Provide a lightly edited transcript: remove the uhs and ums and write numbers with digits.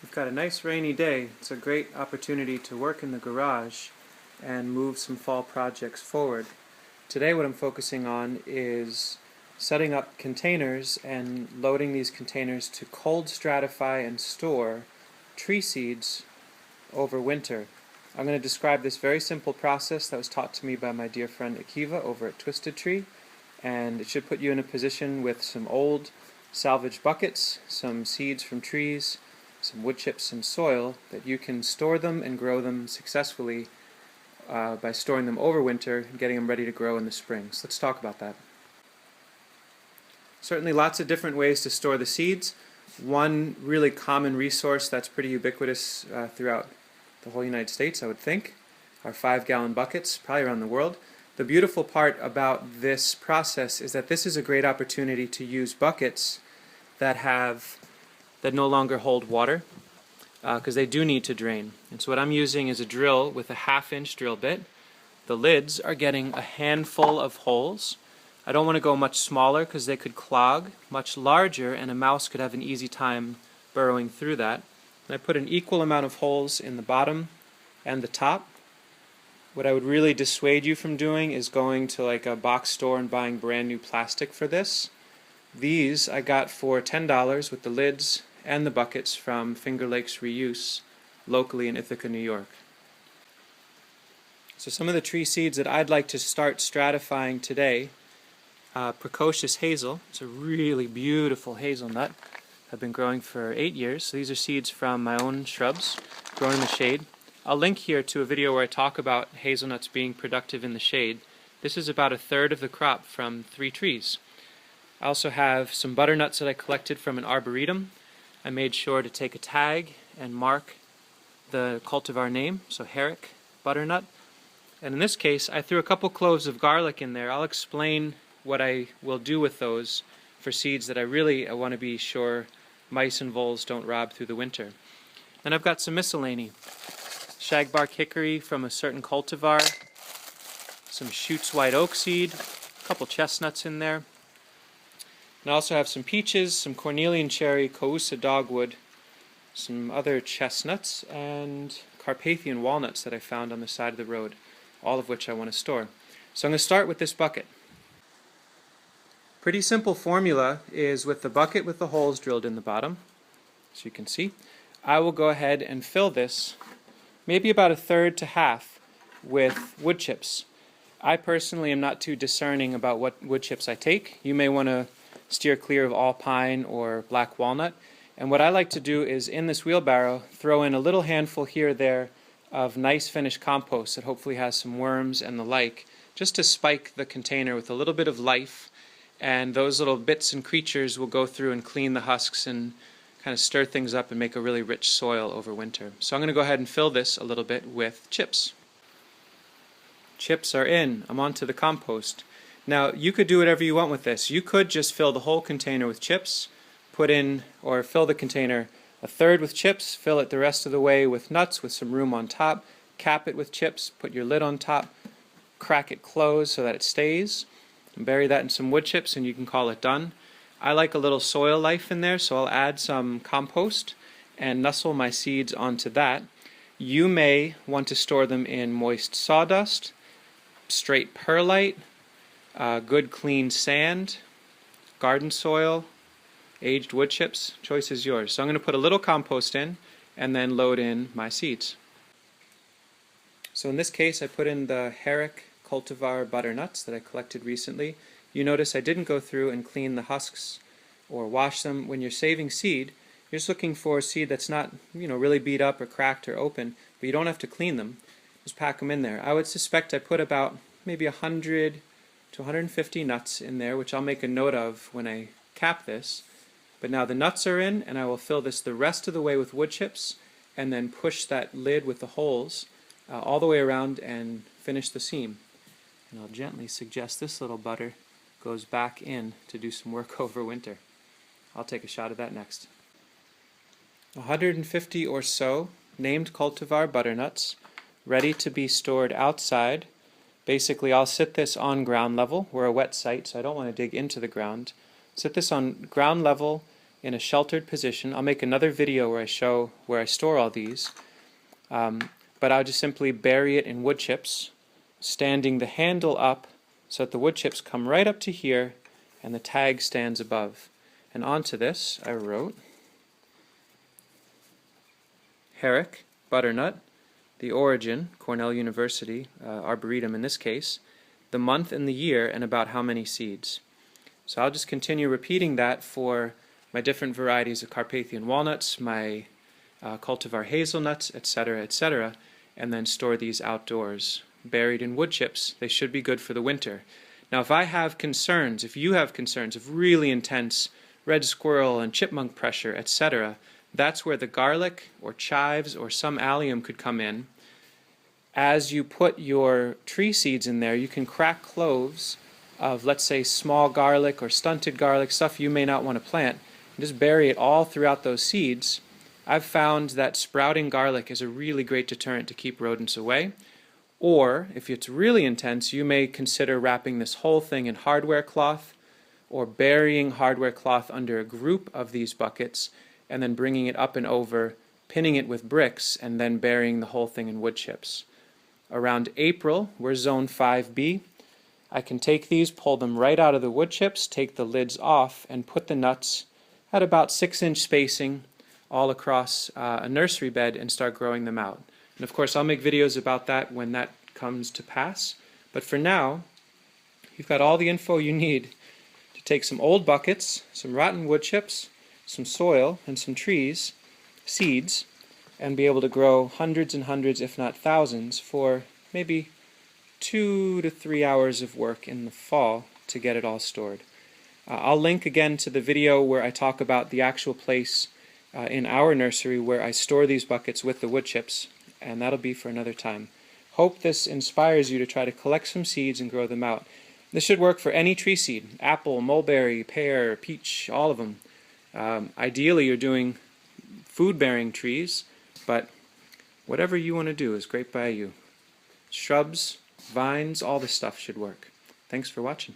We've got a nice rainy day. It's a great opportunity to work in the garage and move some fall projects forward. Today what I'm focusing on is setting up containers and loading these containers to cold stratify and store tree seeds over winter. I'm going to describe this very simple process that was taught to me by my dear friend Akiva over at Twisted Tree, and it should put you in a position with some old salvage buckets, some seeds from trees, some wood chips and soil that you can store them and grow them successfully by storing them over winter and getting them ready to grow in the spring. So let's talk about that. Certainly lots of different ways to store the seeds. One really common resource that's pretty ubiquitous throughout the whole United States, I would think, are 5-gallon buckets, probably around the world. The beautiful part about this process is that this is a great opportunity to use buckets that no longer hold water, because they do need to drain. And so what I'm using is a drill with a 1/2-inch drill bit. The lids are getting a handful of holes. I don't want to go much smaller because they could clog. Much larger and a mouse could have an easy time burrowing through that. And I put an equal amount of holes in the bottom and the top. What I would really dissuade you from doing is going to like a box store and buying brand new plastic for this. These I got for $10 with the lids and the buckets from Finger Lakes Reuse locally in Ithaca, New York. So some of the tree seeds that I'd like to start stratifying today, precocious hazel. It's a really beautiful hazelnut. I've been growing for 8 years. So these are seeds from my own shrubs grown in the shade. I'll link here to a video where I talk about hazelnuts being productive in the shade. This is about 1/3 of the crop from 3 trees. I also have some butternuts that I collected from an arboretum. I made sure to take a tag and mark the cultivar name, so Herrick butternut. And in this case, I threw a couple cloves of garlic in there. I'll explain what I will do with those for seeds that I want to be sure mice and voles don't rob through the winter. Then I've got some miscellany. Shagbark hickory from a certain cultivar, some Schutz white oak seed, a couple chestnuts in there. And I also have some peaches, some cornelian cherry, Causa dogwood, some other chestnuts, and Carpathian walnuts that I found on the side of the road, all of which I want to store. So I'm going to start with this bucket. Pretty simple formula is with the bucket with the holes drilled in the bottom, as you can see. I will go ahead and fill this maybe about 1/3 to 1/2 with wood chips. I personally am not too discerning about what wood chips I take. You may want to steer clear of all pine or black walnut. And what I like to do is in this wheelbarrow throw in a little handful here or there of nice finished compost that hopefully has some worms and the like, just to spike the container with a little bit of life, and those little bits and creatures will go through and clean the husks and kind of stir things up and make a really rich soil over winter. So I'm going to go ahead and fill this a little bit with chips. Chips are in. I'm on to the compost. Now you could do whatever you want with this. You could just fill the whole container with chips, put in or fill the container 1/3 with chips, fill it the rest of the way with nuts with some room on top, cap it with chips, put your lid on top, crack it closed so that it stays, and bury that in some wood chips and you can call it done. I like a little soil life in there, so I'll add some compost and nuzzle my seeds onto that. You may want to store them in moist sawdust, straight perlite, good clean sand, garden soil, aged wood chips. Choice is yours. So I'm going to put a little compost in and then load in my seeds. So in this case I put in the Herrick cultivar butternuts that I collected recently. You notice I didn't go through and clean the husks or wash them. When you're saving seed, you're just looking for a seed that's not, really beat up or cracked or open, but you don't have to clean them. Just pack them in there. I would suspect I put about maybe 100 to 150 nuts in there, which I'll make a note of when I cap this. But now the nuts are in, and I will fill this the rest of the way with wood chips and then push that lid with the holes all the way around and finish the seam. And I'll gently suggest this little butter goes back in to do some work over winter. I'll take a shot of that next. 150 or so named cultivar butternuts ready to be stored outside. Basically I'll sit this on ground level. We're a wet site, so I don't want to dig into the ground. Sit this on ground level in a sheltered position. I'll make another video where I show where I store all these, but I'll just simply bury it in wood chips, standing the handle up so that the wood chips come right up to here and the tag stands above. And onto this I wrote Herrick, butternut, the origin, Cornell University, Arboretum in this case, the month and the year, and about how many seeds. So I'll just continue repeating that for my different varieties of Carpathian walnuts, my cultivar hazelnuts, etc., etc., and then store these outdoors, buried in wood chips. They should be good for the winter. Now if I have concerns, if you have concerns of really intense red squirrel and chipmunk pressure, etc., that's where the garlic or chives or some allium could come in. As you put your tree seeds in there, you can crack cloves of, let's say, small garlic or stunted garlic, stuff you may not want to plant, and just bury it all throughout those seeds. I've found that sprouting garlic is a really great deterrent to keep rodents away. Or, if it's really intense, you may consider wrapping this whole thing in hardware cloth or burying hardware cloth under a group of these buckets and then bringing it up and over, pinning it with bricks, and then burying the whole thing in wood chips. Around April, we're zone 5B. I can take these, pull them right out of the wood chips, take the lids off, and put the nuts at about 6-inch spacing all across a nursery bed and start growing them out. And of course, I'll make videos about that when that comes to pass. But for now, you've got all the info you need to take some old buckets, some rotten wood chips, some soil, and some trees, seeds, and be able to grow hundreds and hundreds, if not thousands, for maybe 2 to 3 hours of work in the fall to get it all stored. I'll link again to the video where I talk about the actual place in our nursery where I store these buckets with the wood chips, and that'll be for another time. Hope this inspires you to try to collect some seeds and grow them out. This should work for any tree seed: apple, mulberry, pear, peach, all of them. Ideally you're doing food-bearing trees, but whatever you want to do is great by you. Shrubs, vines, all this stuff should work. Thanks for watching.